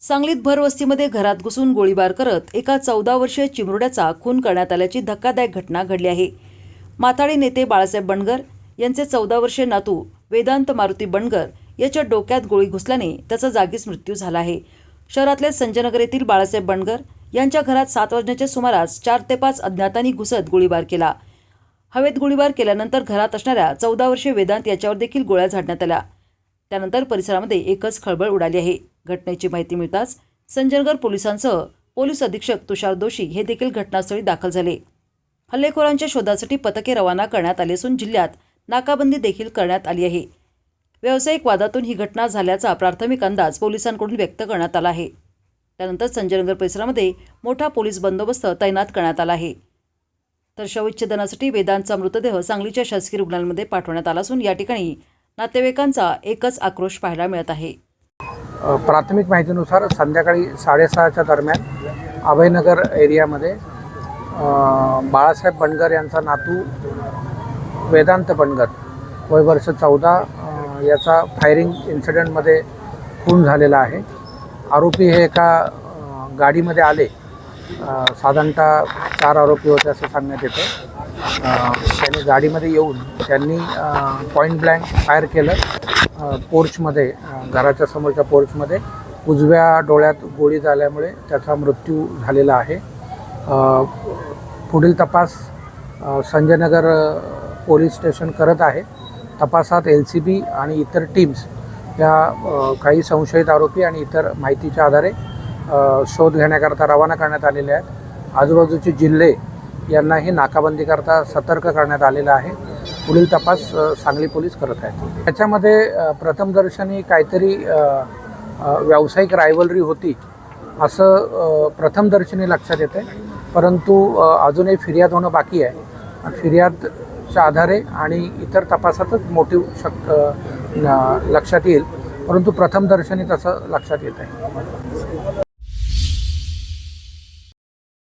सांगलीत भरवस्तीमध्ये घरात घुसून गोळीबार करत एका 14 वर्षीय चिमुरड्याचा खून करण्यात आल्याची धक्कादायक घटना घडली आहे। माथाडी नेते बाळासाहेब बंडगर यांचे 14 वर्षीय नातू वेदांत मारुती बंडगर याच्या डोक्यात गोळी घुसल्याने त्याचा जागीच मृत्यू झाला आहे। शहरातल्या संजयनगर येथील बाळासाहेब बंडगर यांच्या घरात 7 वाजण्याच्या सुमारास 4 ते 5 अज्ञातांनी घुसत गोळीबार केला। हवेत गोळीबार केल्यानंतर घरात असणाऱ्या 14 वर्षीय वेदांत याच्यावर देखील गोळ्या झाडण्यात आल्या। त्यानंतर परिसरामध्ये एकच खळबळ उडाली आहे। घटनेची माहिती मिळताच संजयनगर पोलिसांसह पोलीस अधीक्षक तुषार दोशी हे देखील घटनास्थळी दाखल झाले। हल्लेखोरांच्या शोधासाठी पथके रवाना करण्यात आली असून जिल्ह्यात नाकाबंदी देखील करण्यात आली आहे। व्यावसायिक वादातून ही घटना झाल्याचा प्राथमिक अंदाज पोलिसांकडून व्यक्त करण्यात आला आहे। त्यानंतर संजयनगर परिसरामध्ये मोठा पोलीस बंदोबस्त तैनात करण्यात आला आहे। तर शवविच्छेदनासाठी वेदांतचा मृतदेह सांगलीच्या शासकीय रुग्णालयामध्ये पाठवण्यात आला असून या ठिकाणी नातेवाईकांचा एकच आक्रोश पाहायला मिळत आहे। प्राथमिक माहितीनुसार संध्याकाळी 6:30च्या दरम्यान अभयनगर एरियामध्ये बाळासाहेब बंडगर यांचा नातू वेदांत बंडगर वय वर्ष 14 याचा फायरिंग इन्सिडेंटमध्ये खून झालेला आहे। आरोपी हे एका गाडीमध्ये आले, साधारणतः 4 आरोपी होते असं सांगण्यात येतं। त्यांनी गाडीमध्ये येऊन त्यांनी पॉईंट ब्लँक फायर केलं। पोर्चमध्ये, घराच्या समोरच्या पोर्चमध्ये उजव्या डोळ्यात गोळी झाल्यामुळे त्याचा मृत्यू झालेला आहे। पुढील तपास संजयनगर पोलीस स्टेशन करत आहे। तपासात LCB आणि इतर टीम्स या काही संशयित आरोपी आणि इतर माहितीच्या आधारे शोध घेण्याकरता रवाना करण्यात आलेले आहेत। आजूबाजूचे जिल्हे यांनाही नाकाबंदीकरता सतर्क करण्यात आलेला आहे। पुढील तपास सांगली पोलीस करत आहेत। त्याच्यामध्ये प्रथमदर्शनी काहीतरी व्यावसायिक रायव्हलरी होती असं प्रथमदर्शनी लक्षात येते, परंतु अजूनही फिर्याद होणं बाकी आहे। फिर्यादच्या आधारे आणि इतर तपासातच मोटिव्ह लक्षात येईल, परंतु प्रथमदर्शनी तसं लक्षात येत आहे।